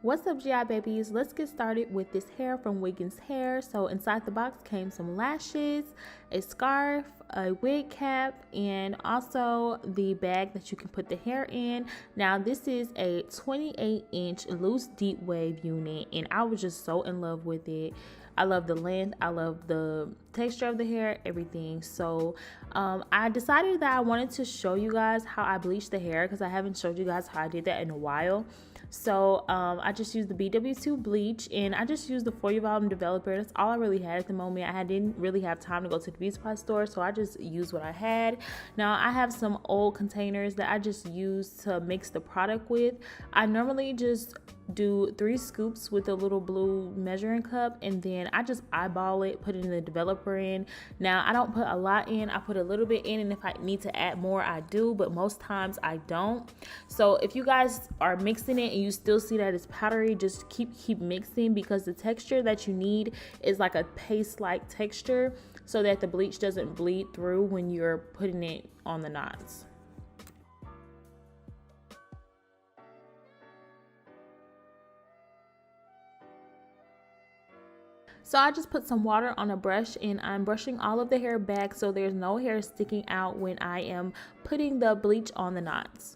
What's up, GI babies? Let's get started with this hair from Wiggins hair. So inside the box came some lashes, a scarf, a wig cap, and also the bag that you can put the hair in. Now this is a 28-inch LooseDeepWave unit, and I was just so in love with it. I love the length, I love the texture of the hair, everything. So I decided that I wanted to show you guys how I bleached the hair, because I haven't showed you guys how I did that in a while. So I just used the BW2 bleach, and I just used the 40 volume developer. That's all I really had at the moment. I didn't really have time to go to the beauty supply store, so I just used what I had. Now I have some old containers that I just use to mix the product with. I normally just do 3 scoops with a little blue measuring cup, and then I just eyeball it, put it in the developer in. Now I don't put a lot in, I put a little bit in, and if I need to add more I do, but most times I don't. So if you guys are mixing it and you still see that it's powdery, just keep mixing, because the texture that you need is like a paste like texture, so that the bleach doesn't bleed through when you're putting it on the knots. So I just put some water on a brush, and I'm brushing all of the hair back so there's no hair sticking out when I am putting the bleach on the knots.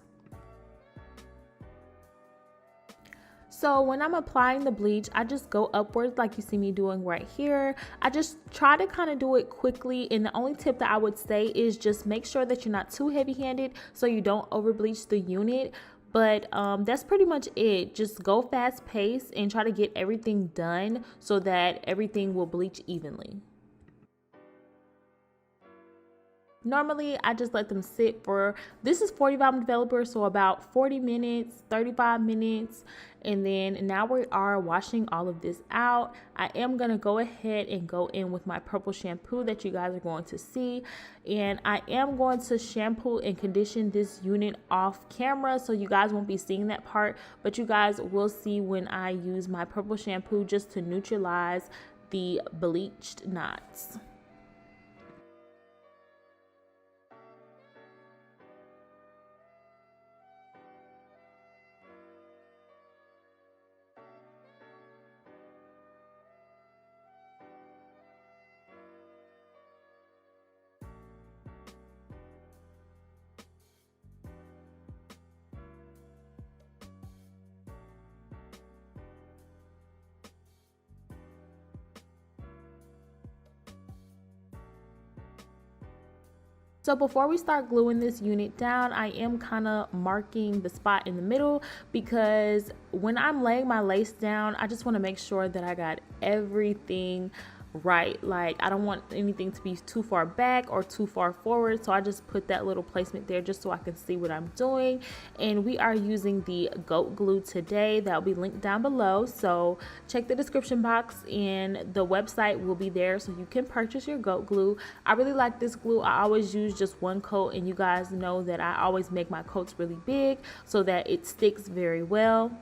So when I'm applying the bleach, I just go upwards like you see me doing right here. I just try to kind of do it quickly, and the only tip that I would say is just make sure that you're not too heavy-handed so you don't over bleach the unit. But that's pretty much it. Just go fast paced and try to get everything done so that everything will bleach evenly. Normally, I just let them sit for, this is 40 volume developer, so about 40 minutes, 35 minutes. And then now we are washing all of this out. I am going to go ahead and go in with my purple shampoo that you guys are going to see. And I am going to shampoo and condition this unit off camera, so you guys won't be seeing that part. But you guys will see when I use my purple shampoo just to neutralize the bleached knots. So before we start gluing this unit down, I am kind of marking the spot in the middle, because when I'm laying my lace down, I just want to make sure that I got everything right. Like, I don't want anything to be too far back or too far forward, so I just put that little placement there just so I can see what I'm doing. And we are using the goat glue today. That will be linked down below, so check the description box and the website will be there so you can purchase your goat glue. I really like this glue. I always use just one coat, and you guys know that I always make my coats really big so that it sticks very well.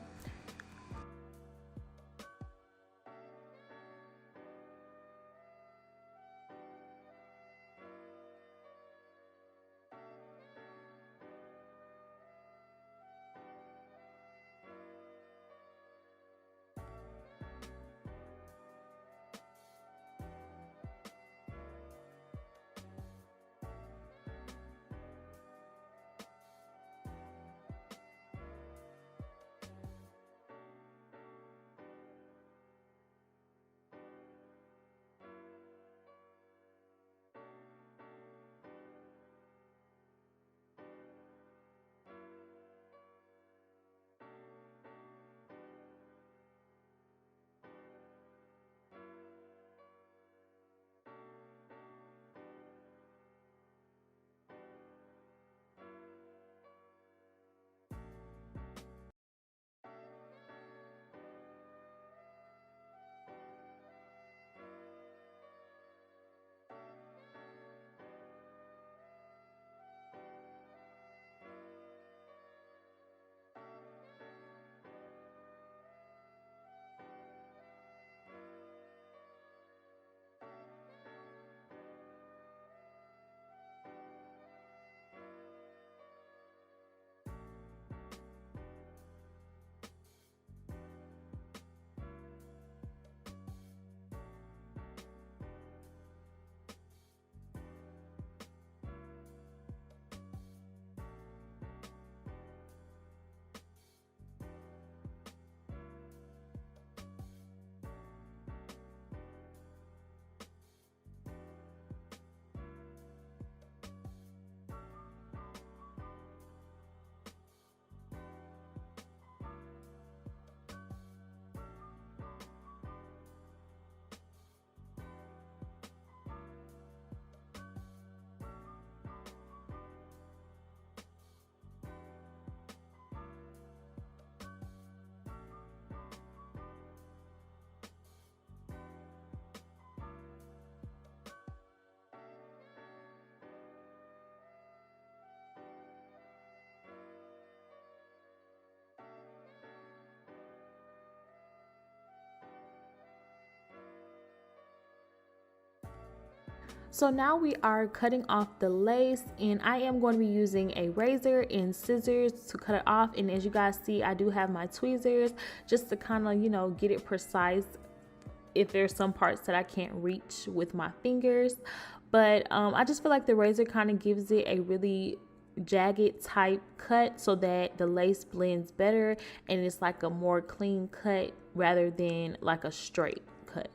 So now we are cutting off the lace, and I am going to be using a razor and scissors to cut it off. And as you guys see, I do have my tweezers just to kind of, you know, get it precise if there's some parts that I can't reach with my fingers. But I just feel like the razor kind of gives it a really jagged type cut so that the lace blends better and it's like a more clean cut rather than like a straight cut.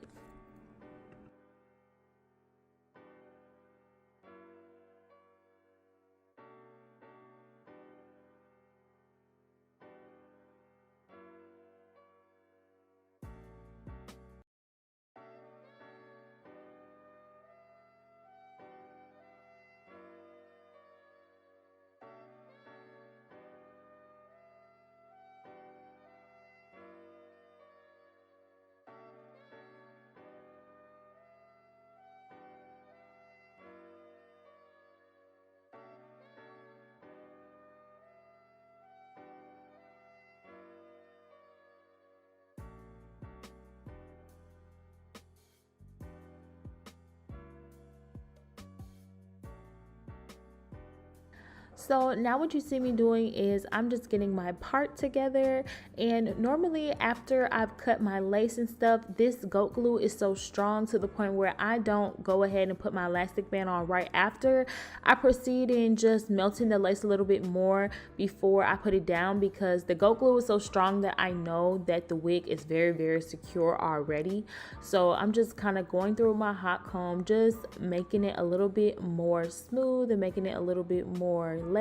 So now what you see me doing is I'm just getting my part together, and normally after I've cut my lace and stuff, this goat glue is so strong to the point where I don't go ahead and put my elastic band on right after. I proceed in just melting the lace a little bit more before I put it down, because the goat glue is so strong that I know that the wig is very, very secure already. So I'm just kind of going through my hot comb, just making it a little bit more smooth and making it a little bit more laid.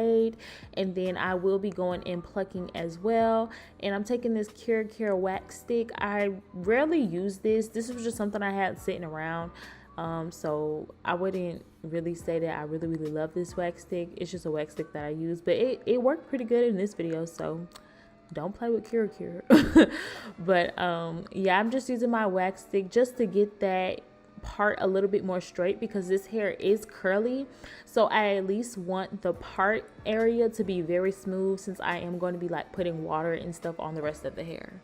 And then I will be going and plucking as well. And I'm taking this Care wax stick. I rarely use this. This was just something I had sitting around. So I wouldn't really say that I really love this wax stick. It's just a wax stick that I use, but it worked pretty good in this video, so don't play with Cure. But yeah, I'm just using my wax stick just to get that part a little bit more straight, because this hair is curly, so I at least want the part area to be very smooth, since I am going to be like putting water and stuff on the rest of the hair.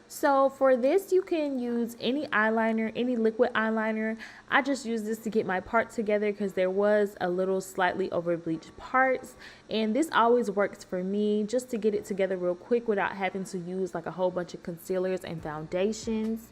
So for this, you can use any eyeliner, any liquid eyeliner. I just use this to get my part together because there was a little slightly over bleached parts, and this always works for me, just to get it together real quick without having to use like a whole bunch of concealers and foundations.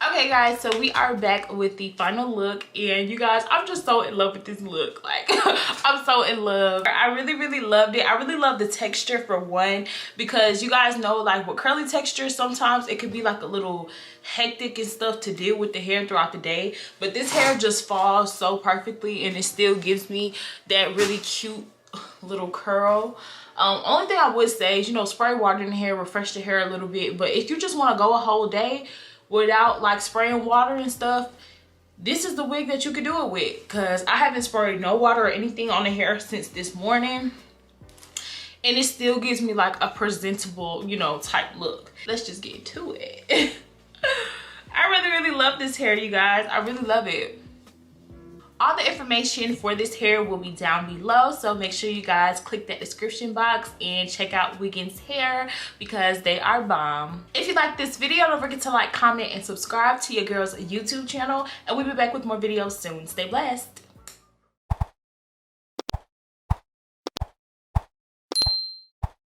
Okay guys, so we are back with the final look, and you guys, I'm just so in love with this look. Like I'm so in love. I really loved it. I really love the texture for one, because you guys know like with curly texture sometimes it could be like a little hectic and stuff to deal with the hair throughout the day, but this hair just falls so perfectly and it still gives me that really cute little curl. Only thing I would say is, you know, spray water in the hair, refresh the hair a little bit, but if you just want to go a whole day without like spraying water and stuff, this is the wig that you could do it with, because I haven't sprayed no water or anything on the hair since this morning, and it still gives me like a presentable, you know, type look. Let's just get to it. I really love this hair, you guys. I really love it. All the information for this hair will be down below, so make sure you guys click that description box and check out Wiggins hair, because they are bomb. If you like this video, don't forget to like, comment, and subscribe to your girl's YouTube channel, and we'll be back with more videos soon. Stay blessed.